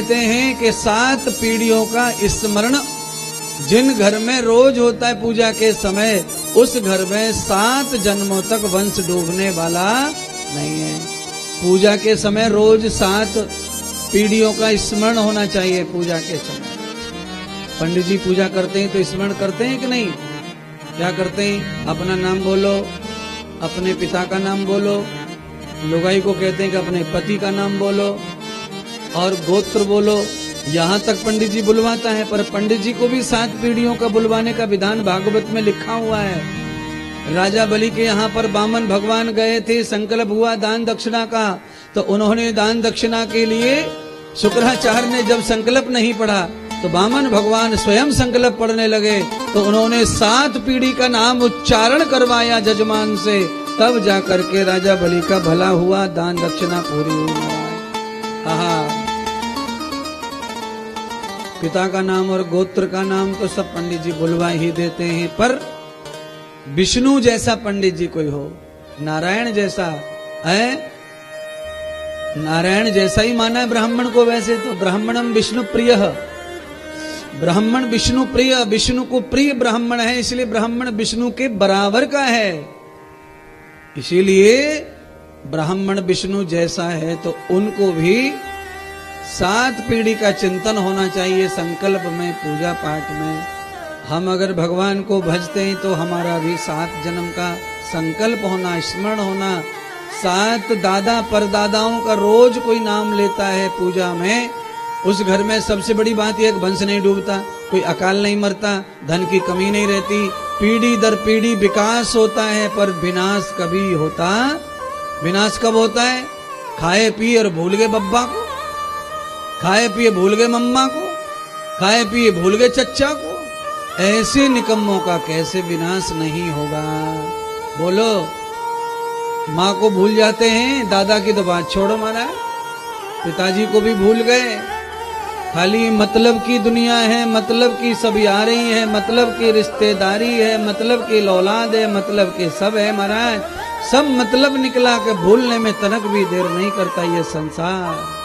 कहते हैं कि 7 पीढ़ियों का स्मरण जिन घर में रोज होता है पूजा के समय, उस घर में 7 जन्मों तक वंश डूबने वाला नहीं है। पूजा के समय रोज 7 पीढ़ियों का स्मरण होना चाहिए। पूजा के समय पंडित जी पूजा करते हैं तो स्मरण करते हैं कि नहीं? क्या करते हैं? अपना नाम बोलो, अपने पिता का नाम बोलो, लुगाई को कहते हैं कि अपने पति का नाम बोलो और गोत्र बोलो। यहाँ तक पंडित जी बुलवाता है, पर पंडित जी को भी 7 पीढ़ियों का बुलवाने का विधान भागवत में लिखा हुआ है। राजा बलि के यहाँ पर वामन भगवान गए थे, संकल्प हुआ दान दक्षिणा का, तो उन्होंने दान दक्षिणा के लिए शुक्राचार्य ने जब संकल्प नहीं पढ़ा तो वामन भगवान स्वयं संकल्प पढ़ने लगे, तो उन्होंने 7 पीढ़ी का नाम उच्चारण करवाया जजमान से, तब जाकर के राजा बलि का भला हुआ, दान दक्षिणा पूरी हुई। पिता का नाम और गोत्र का नाम तो सब पंडित जी बुलवा ही देते हैं, पर विष्णु जैसा पंडित जी कोई हो, नारायण जैसा है, नारायण जैसा ही माना है ब्राह्मण को। वैसे तो ब्राह्मणम विष्णु प्रिय, ब्राह्मण विष्णु प्रिय, विष्णु को प्रिय ब्राह्मण है, इसलिए ब्राह्मण विष्णु के बराबर का है। इसीलिए ब्राह्मण विष्णु जैसा है तो उनको भी 7 पीढ़ी का चिंतन होना चाहिए संकल्प में, पूजा पाठ में। हम अगर भगवान को भजते हैं तो हमारा भी 7 जन्म का संकल्प होना, स्मरण होना। 7 दादा परदादाओं का रोज कोई नाम लेता है पूजा में, उस घर में सबसे बड़ी बात यह वंश नहीं डूबता, कोई अकाल नहीं मरता, धन की कमी नहीं रहती, पीढ़ी दर पीढ़ी विकास होता है, पर विनाश कभी होता। विनाश कब होता है? खाए पिए और भूल गए बब्बा को, खाए पिए भूल गए मम्मा को, खाए पिए भूल गए चच्चा को। ऐसे निकम्मों का कैसे विनाश नहीं होगा? बोलो। माँ को भूल जाते हैं, दादा की तो बात छोड़ो महाराज, पिताजी को भी भूल गए। खाली मतलब की दुनिया है, मतलब की सभी आ रही है, मतलब की रिश्तेदारी है, मतलब की औलाद है, मतलब के सब है महाराज। सब मतलब निकला के भूलने में तनक भी देर नहीं करता ये संसार।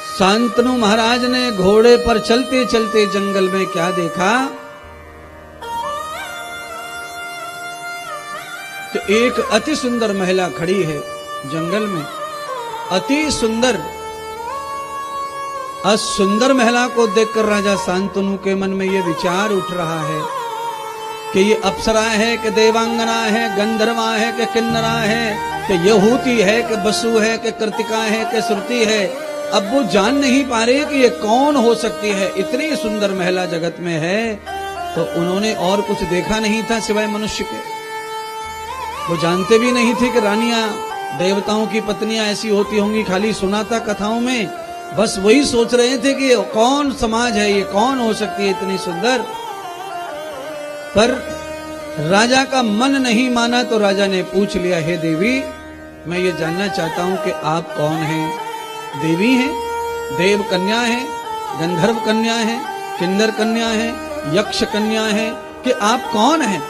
शांतनु महाराज ने घोड़े पर चलते चलते जंगल में क्या देखा? तो एक अति सुंदर महिला खड़ी है जंगल में, अति सुंदर। उस सुंदर महिला को देखकर राजा शांतनु के मन में ये विचार उठ रहा है कि ये अप्सरा है कि देवांगना है, गंधर्वा है कि किन्नरा है, कि यहूती है कि बसु है कि कृतिका है कि श्रुति है। अब वो जान नहीं पा रहे कि ये कौन हो सकती है, इतनी सुंदर महिला जगत में है। तो उन्होंने और कुछ देखा नहीं था सिवाय मनुष्य के। वो जानते भी नहीं थे कि रानियां, देवताओं की पत्नियां ऐसी होती होंगी, खाली सुना था कथाओं में। बस वही सोच रहे थे कि कौन समाज है, ये कौन हो सकती है इतनी सुंदर। पर राजा का मन नहीं माना तो राजा ने पूछ लिया, हे देवी, मैं ये जानना चाहता हूं कि आप कौन हैं? देवी हैं, देव कन्या हैं, गंधर्व कन्या हैं, किन्नर कन्या हैं, यक्ष कन्या हैं, कि आप कौन हैं?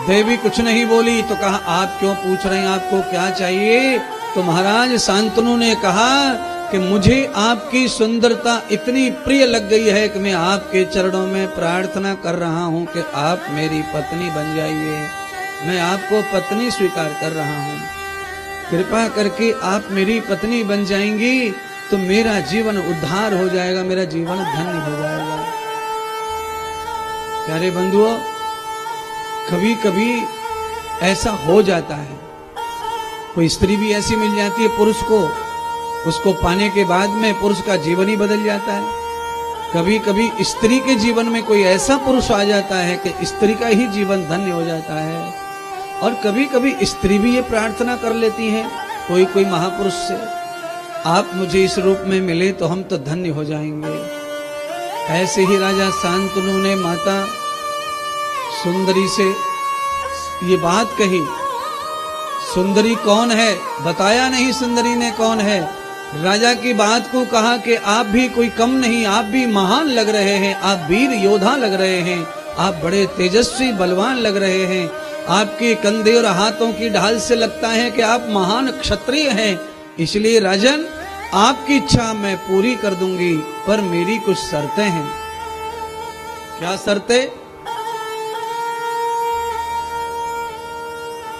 देवी कुछ नहीं बोली। तो कहा, आप क्यों पूछ रहे हैं, आपको क्या चाहिए? तो महाराज शांतनु ने कहा कि मुझे आपकी सुंदरता इतनी प्रिय लग गई है कि मैं आपके चरणों में प्रार्थना कर रहा हूं कि आप मेरी पत्नी बन जाइए। मैं आपको पत्नी स्वीकार कर रहा हूं, कृपा करके आप मेरी पत्नी बन जाएंगी तो मेरा जीवन उद्धार हो जाएगा, मेरा जीवन धन्य हो जाएगा। प्यारे बंधुओं, कभी कभी ऐसा हो जाता है, कोई स्त्री भी ऐसी मिल जाती है पुरुष को, उसको पाने के बाद में पुरुष का जीवन ही बदल जाता है। कभी कभी स्त्री के जीवन में कोई ऐसा पुरुष आ जाता है कि स्त्री का ही जीवन धन्य हो जाता है। और कभी कभी स्त्री भी ये प्रार्थना कर लेती है कोई कोई महापुरुष से, आप मुझे इस रूप में मिले तो हम तो धन्य हो जाएंगे। ऐसे ही राजा शांतनु ने माता सुंदरी से ये बात कही। सुंदरी कौन है बताया नहीं, सुंदरी ने कौन है। राजा की बात को कहा कि आप भी कोई कम नहीं, आप भी महान लग रहे हैं, आप वीर योद्धा लग रहे हैं, आप बड़े तेजस्वी बलवान लग रहे हैं, आपके कंधे और हाथों की ढाल से लगता है कि आप महान क्षत्रिय हैं, इसलिए राजन आपकी इच्छा मैं पूरी कर दूंगी, पर मेरी कुछ शर्तें हैं। क्या शर्तें?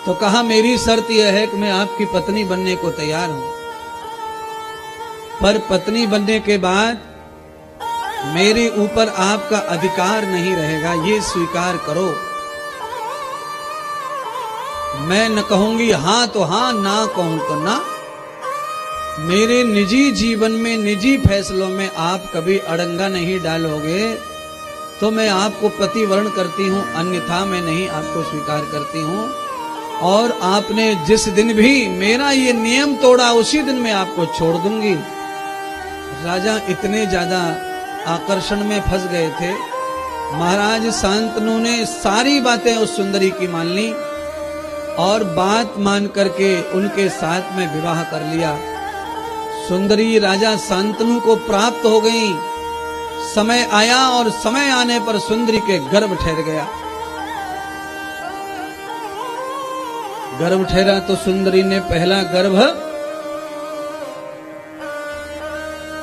तो कहा मेरी शर्त यह है कि मैं आपकी पत्नी बनने को तैयार हूं, पर पत्नी बनने के बाद मेरे ऊपर आपका अधिकार नहीं रहेगा, ये स्वीकार करो। मैं न कहूंगी हां तो हां, ना कहूं तो ना। मेरे निजी जीवन में, निजी फैसलों में आप कभी अड़ंगा नहीं डालोगे तो मैं आपको प्रतिवर्ण करती हूं, अन्यथा मैं नहीं आपको स्वीकार करती हूं। और आपने जिस दिन भी मेरा ये नियम तोड़ा उसी दिन मैं आपको छोड़ दूंगी। राजा इतने ज्यादा आकर्षण में फंस गए थे, महाराज शांतनु ने सारी बातें उस सुंदरी की मान ली और बात मान करके उनके साथ में विवाह कर लिया। सुंदरी राजा शांतनु को प्राप्त हो गई। समय आया और समय आने पर सुंदरी के गर्भ ठहर गया। गर्भ ठहरा तो सुंदरी ने पहला गर्भ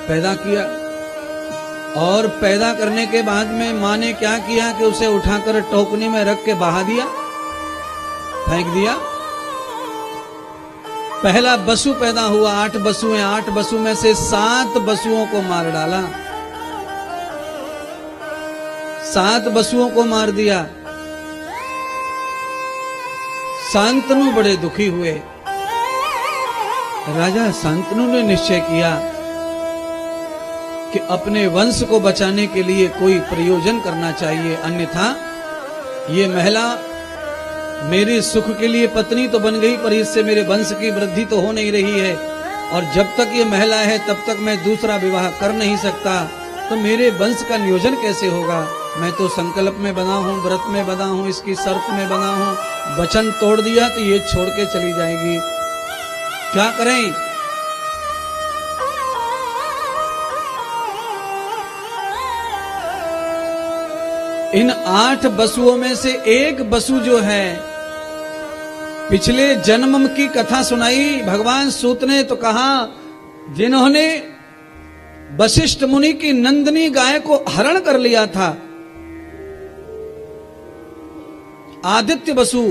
पैदा किया और पैदा करने के बाद में मां ने क्या किया कि उसे उठाकर टोकनी में रख के बहा दिया, फेंक दिया। पहला बसु पैदा हुआ, 8 बसुएं, 8 बसु में से 7 बसुओं को मार डाला, 7 बसुओं को मार दिया। शांतनु बड़े दुखी हुए। राजा शांतनु ने निश्चय किया कि अपने वंश को बचाने के लिए कोई प्रयोजन करना चाहिए, अन्यथा ये महिला मेरे सुख के लिए पत्नी तो बन गई पर इससे मेरे वंश की वृद्धि तो हो नहीं रही है, और जब तक ये महिला है तब तक मैं दूसरा विवाह कर नहीं सकता, तो मेरे वंश का नियोजन कैसे होगा। मैं तो संकल्प में बना हूं, व्रत में बना हूं, इसकी शर्त में बना हूं, वचन तोड़ दिया तो ये छोड़ के चली जाएगी, क्या करें। इन 8 बसुओं में से एक बसु जो है, पिछले जन्म की कथा सुनाई भगवान सूत ने, तो कहा जिन्होंने वशिष्ठ मुनि की नंदिनी गाय को हरण कर लिया था, आदित्य बसु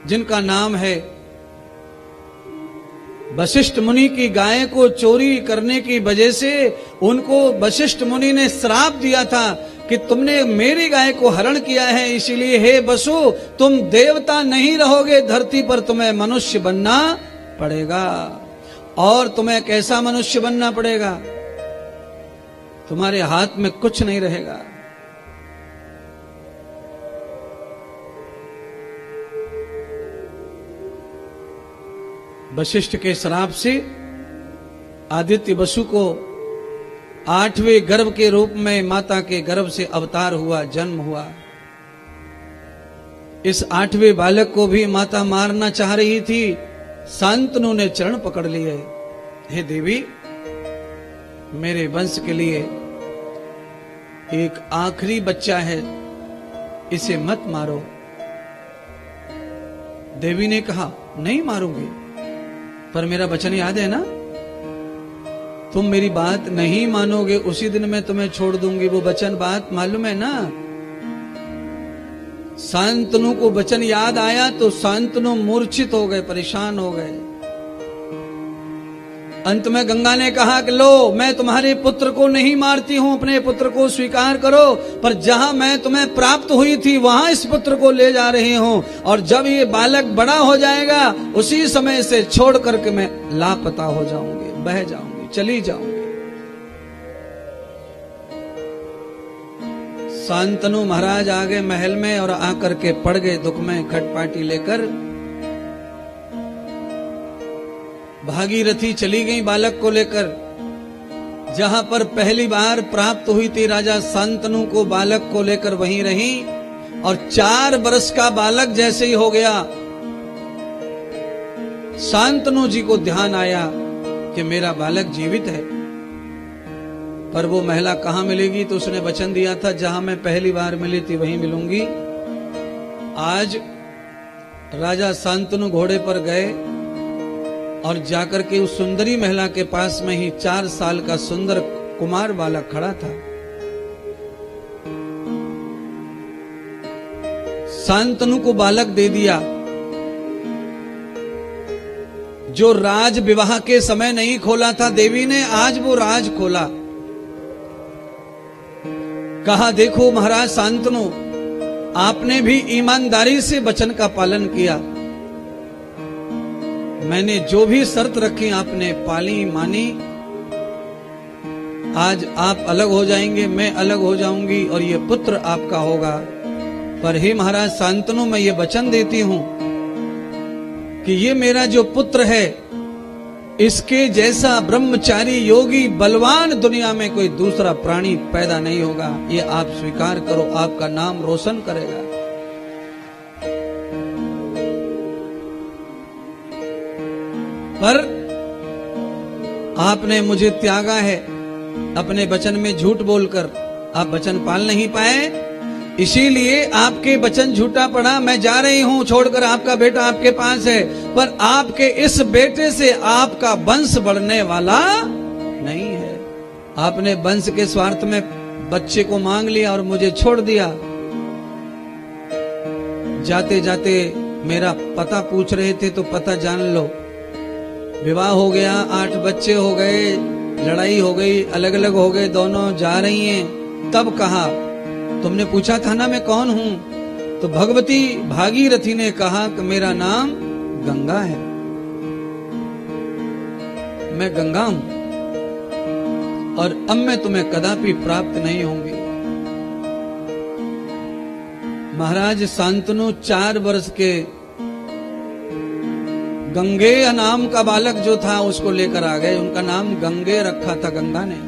जिनका नाम है, वशिष्ठ मुनि की गाय को चोरी करने की वजह से उनको वशिष्ठ मुनि ने श्राप दिया था कि तुमने मेरी गाय को हरण किया है, इसीलिए हे वसु तुम देवता नहीं रहोगे धरती पर, तुम्हें मनुष्य बनना पड़ेगा। और तुम्हें कैसा मनुष्य बनना पड़ेगा? तुम्हारे हाथ में कुछ नहीं रहेगा। वशिष्ठ के श्राप से आदित्य बसु को 8वें गर्भ के रूप में माता के गर्भ से अवतार हुआ, जन्म हुआ। इस 8वें बालक को भी माता मारना चाह रही थी, शांतनु ने चरण पकड़ लिए, हे देवी मेरे वंश के लिए एक आखिरी बच्चा है, इसे मत मारो। देवी ने कहा नहीं मारूंगी, पर मेरा वचन याद है ना, तुम मेरी बात नहीं मानोगे उसी दिन मैं तुम्हें छोड़ दूंगी, वो वचन बात मालूम है ना। शांतनु को वचन याद आया तो शांतनु मूर्छित हो गए, परेशान हो गए। अंत में गंगा ने कहा कि लो मैं तुम्हारे पुत्र को नहीं मारती हूं, अपने पुत्र को स्वीकार करो, पर जहां मैं तुम्हें प्राप्त हुई थी वहां इस पुत्र को ले जा रही हूं, और जब ये बालक बड़ा हो जाएगा उसी समय से छोड़ करके मैं लापता हो जाऊंगी, बह जाऊंगी, चली जाऊंगी। शांतनु महाराज आ गए महल में और आकर के पड़ गए दुख में, खटपाटी लेकर। भागीरथी चली गई बालक को लेकर, जहां पर पहली बार प्राप्त हुई थी राजा शांतनु को, बालक को लेकर वहीं रही, और 4 वर्ष का बालक जैसे ही हो गया, शांतनु जी को ध्यान आया कि मेरा बालक जीवित है, पर वो महिला कहां मिलेगी, तो उसने वचन दिया था जहां मैं पहली बार मिली थी वहीं मिलूंगी। आज राजा शांतनु घोड़े पर गए और जाकर के उस सुंदरी महिला के पास में ही 4 साल का सुंदर कुमार बालक खड़ा था। शांतनु को बालक दे दिया। जो राज विवाह के समय नहीं खोला था देवी ने, आज वो राज खोला। कहा, देखो महाराज शांतनु, आपने भी ईमानदारी से वचन का पालन किया। मैंने जो भी शर्त रखी आपने पाली मानी। आज आप अलग हो जाएंगे, मैं अलग हो जाऊंगी और ये पुत्र आपका होगा। पर हे महाराज शांतनु, मैं ये वचन देती हूं कि ये मेरा जो पुत्र है, इसके जैसा ब्रह्मचारी योगी बलवान दुनिया में कोई दूसरा प्राणी पैदा नहीं होगा। ये आप स्वीकार करो, आपका नाम रोशन करेगा। पर आपने मुझे त्यागा है, अपने वचन में झूठ बोलकर आप वचन पाल नहीं पाए, इसीलिए आपके वचन झूठा पड़ा। मैं जा रही हूं छोड़कर, आपका बेटा आपके पास है, पर आपके इस बेटे से आपका वंश बढ़ने वाला नहीं है। आपने वंश के स्वार्थ में बच्चे को मांग लिया और मुझे छोड़ दिया। जाते जाते मेरा पता पूछ रहे थे तो पता जान लो। विवाह हो गया, 8 बच्चे हो गए, लड़ाई हो गई, अलग अलग हो गए, दोनों जा रही हैं। तब कहा, तुमने पूछा था ना मैं कौन हूं? तो भगवती भागीरथी ने कहा कि मेरा नाम गंगा है, मैं गंगा हूं और अब मैं तुम्हें कदापि प्राप्त नहीं होंगी। महाराज शांतनु 4 वर्ष के गंगेय नाम का बालक जो था उसको लेकर आ गए। उनका नाम गंगे रखा था गंगा ने।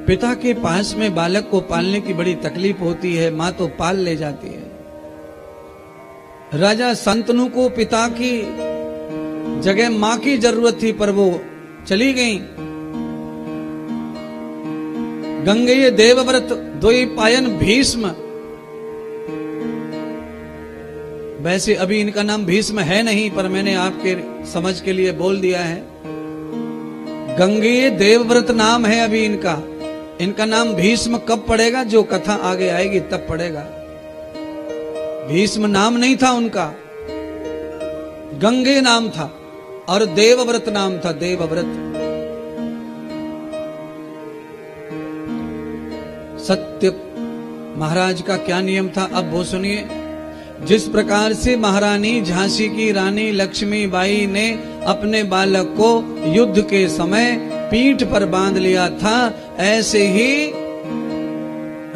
पिता के पास में बालक को पालने की बड़ी तकलीफ होती है, मां तो पाल ले जाती है। राजा शांतनु को पिता की जगह मां की जरूरत थी, पर वो चली गई। गंगेय देवव्रत द्वैपायन भीष्म, वैसे अभी इनका नाम भीष्म है नहीं, पर मैंने आपके समझ के लिए बोल दिया है। गंगेय देवव्रत नाम है अभी इनका। इनका नाम भीष्म कब पड़ेगा? जो कथा आगे आएगी तब पड़ेगा। भीष्म नाम नहीं था उनका, गंगे नाम था और देवव्रत नाम था, देवव्रत। सत्य महाराज का क्या नियम था अब वो सुनिए। जिस प्रकार से महारानी झांसी की रानी लक्ष्मीबाई ने अपने बालक को युद्ध के समय पीठ पर बांध लिया था, ऐसे ही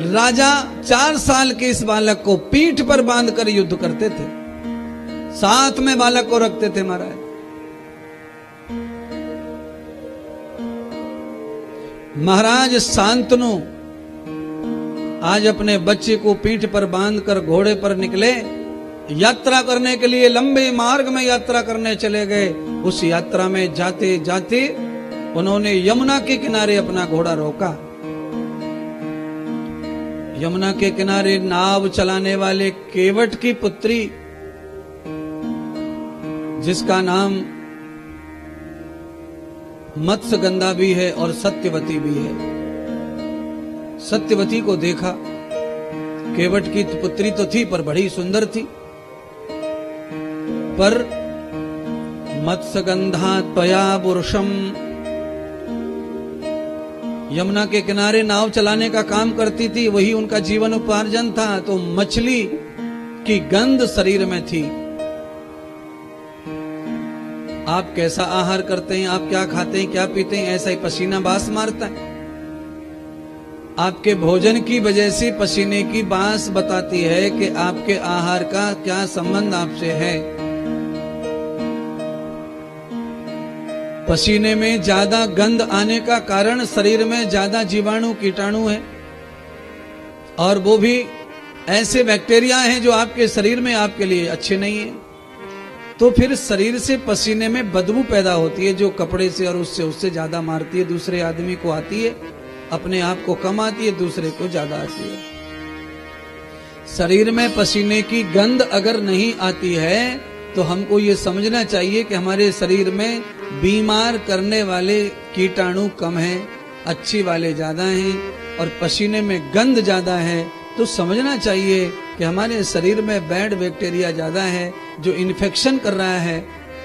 राजा 4 साल के इस बालक को पीठ पर बांधकर युद्ध करते थे, साथ में बालक को रखते थे महाराज। महाराज शांतनु आज अपने बच्चे को पीठ पर बांधकर घोड़े पर निकले, यात्रा करने के लिए लंबे मार्ग में यात्रा करने चले गए। उस यात्रा में जाते जाते उन्होंने यमुना के किनारे अपना घोड़ा रोका। यमुना के किनारे नाव चलाने वाले केवट की पुत्री, जिसका नाम मत्स्यगंधा भी है और सत्यवती भी है। सत्यवती को देखा, केवट की पुत्री तो थी पर बड़ी सुंदर थी, पर मत्स्यगंधा त्वया पुरुषम, यमुना के किनारे नाव चलाने का काम करती थी, वही उनका जीवन उपार्जन था। तो मछली की गंध शरीर में थी। आप कैसा आहार करते हैं, आप क्या खाते हैं, क्या पीते हैं, ऐसा ही पसीना बास मारता है। आपके भोजन की वजह से पसीने की बास बताती है कि आपके आहार का क्या संबंध आपसे है। पसीने में ज्यादा गंध आने का कारण शरीर में ज्यादा जीवाणु कीटाणु है, और वो भी ऐसे बैक्टीरिया हैं जो आपके शरीर में आपके लिए अच्छे नहीं है। तो फिर शरीर से पसीने में बदबू पैदा होती है, जो कपड़े से और उससे ज्यादा मारती है, दूसरे आदमी को आती है। अपने आप को कम आती है, दूसरे को ज्यादा आती है। शरीर में पसीने की गंध अगर नहीं आती है तो हमको ये समझना चाहिए कि हमारे शरीर में बीमार करने वाले कीटाणु कम हैं, अच्छी वाले ज्यादा हैं, और पसीने में गंध ज्यादा है तो समझना चाहिए कि हमारे शरीर में बैड बैक्टीरिया ज्यादा है जो इन्फेक्शन कर रहा है।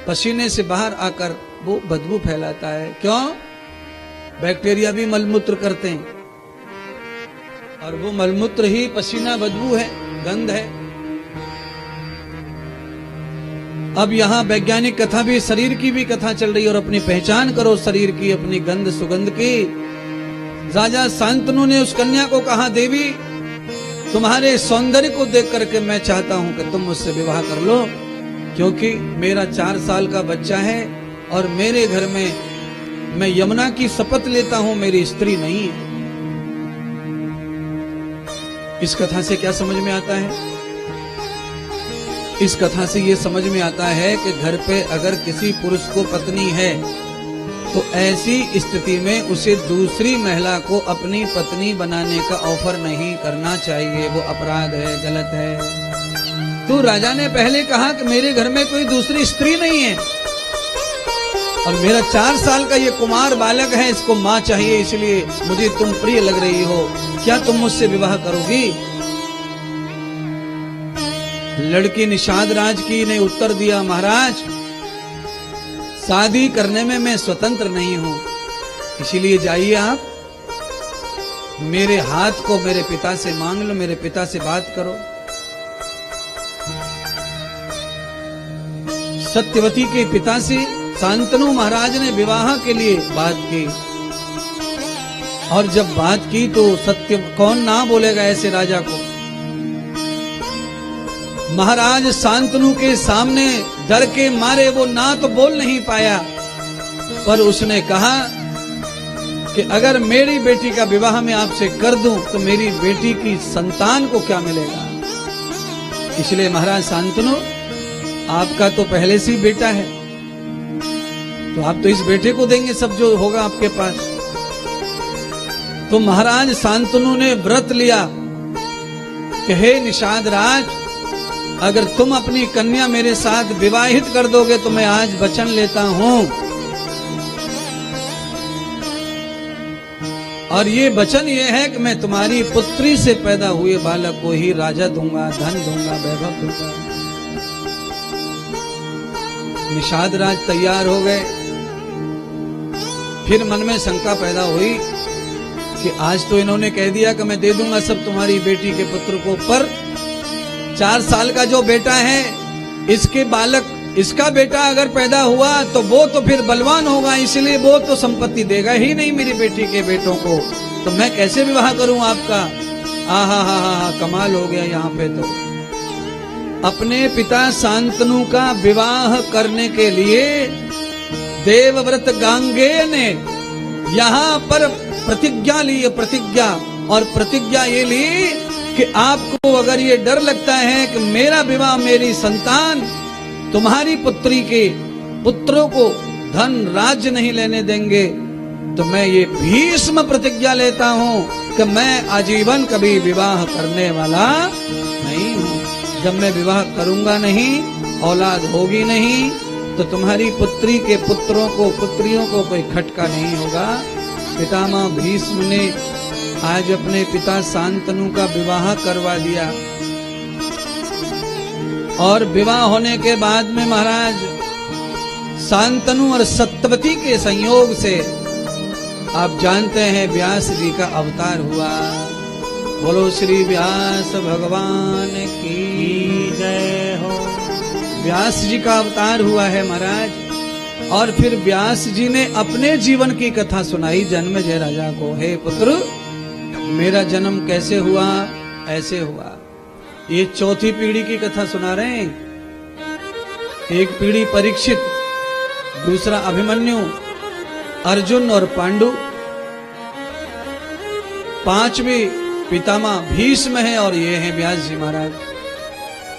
पसीने से बाहर आकर वो बदबू फैलाता है। क्यों? बैक्टीरिया भी मलमूत्र करते हैं और वो मलमूत्र ही पसीना बदबू है, गंध है। अब यहाँ वैज्ञानिक कथा भी, शरीर की भी कथा चल रही है, और अपनी पहचान करो शरीर की, अपनी गंध सुगंध की। राजा शांतनु ने उस कन्या को कहा, देवी तुम्हारे सौंदर्य को देख करके मैं चाहता हूं कि तुम मुझसे विवाह कर लो, क्योंकि मेरा 4 साल का बच्चा है और मेरे घर में मैं यमुना की शपथ लेता हूं मेरी स्त्री नहीं है। इस कथा से क्या समझ में आता है? इस कथा से ये समझ में आता है कि घर पे अगर किसी पुरुष को पत्नी है तो ऐसी स्थिति में उसे दूसरी महिला को अपनी पत्नी बनाने का ऑफर नहीं करना चाहिए, वो अपराध है, गलत है। तो राजा ने पहले कहा कि मेरे घर में कोई दूसरी स्त्री नहीं है और मेरा 4 साल का ये कुमार बालक है, इसको माँ चाहिए, इसलिए मुझे तुम प्रिय लग रही हो, क्या तुम मुझसे विवाह करोगी? लड़की निषाद राज की ने उत्तर दिया, महाराज शादी करने में मैं स्वतंत्र नहीं हूं, इसीलिए जाइए आप मेरे हाथ को मेरे पिता से मांग लो, मेरे पिता से बात करो। सत्यवती के पिता से शांतनु महाराज ने विवाह के लिए बात की, और जब बात की तो सत्य कौन ना बोलेगा ऐसे राजा को। महाराज शांतनु के सामने डर के मारे वो ना तो बोल नहीं पाया, पर उसने कहा कि अगर मेरी बेटी का विवाह मैं आपसे कर दूं तो मेरी बेटी की संतान को क्या मिलेगा। इसलिए महाराज शांतनु आपका तो पहले से ही बेटा है, तो आप तो इस बेटे को देंगे सब जो होगा आपके पास। तो महाराज शांतनु ने व्रत लिया कि हे निषाद राज, अगर तुम अपनी कन्या मेरे साथ विवाहित कर दोगे तो मैं आज वचन लेता हूं, और ये वचन ये है कि मैं तुम्हारी पुत्री से पैदा हुए बालक को ही राजा दूंगा, धन दूंगा, वैभव दूंगा। निषाद राज तैयार हो गए। फिर मन में शंका पैदा हुई कि आज तो इन्होंने कह दिया कि मैं दे दूंगा सब तुम्हारी बेटी के पुत्र को, पर 4 साल का जो बेटा है इसके बालक, इसका बेटा अगर पैदा हुआ तो वो तो फिर बलवान होगा, इसलिए वो तो संपत्ति देगा ही नहीं मेरी बेटी के बेटों को, तो मैं कैसे विवाह करूं आपका। हा, कमाल हो गया। यहाँ पे तो अपने पिता शांतनु का विवाह करने के लिए देवव्रत गांगेय ने यहाँ पर प्रतिज्ञा ली, प्रतिज्ञा, और प्रतिज्ञा ये ली कि आपको अगर ये डर लगता है कि मेरा विवाह मेरी संतान तुम्हारी पुत्री के पुत्रों को धन राज्य नहीं लेने देंगे, तो मैं ये भीष्म प्रतिज्ञा लेता हूं कि मैं आजीवन कभी विवाह करने वाला नहीं हूं। जब मैं विवाह करूंगा नहीं, औलाद होगी नहीं, तो तुम्हारी पुत्री के पुत्रों को, पुत्रियों को कोई खटका नहीं होगा। पितामह भीष्म ने आज अपने पिता शांतनु का विवाह करवा दिया, और विवाह होने के बाद में महाराज शांतनु और सत्यवती के संयोग से आप जानते हैं व्यास जी का अवतार हुआ। बोलो श्री व्यास भगवान की जय हो। व्यास जी का अवतार हुआ है महाराज, और फिर व्यास जी ने अपने जीवन की कथा सुनाई जन्मेजय राजा को। हे पुत्र, मेरा जन्म कैसे हुआ, ऐसे हुआ। ये 4थी पीढ़ी की कथा सुना रहे हैं। एक पीढ़ी परीक्षित, दूसरा अभिमन्यु, अर्जुन और पांडु, 5वीं पितामह भीष्म है, और ये हैं व्यास जी महाराज।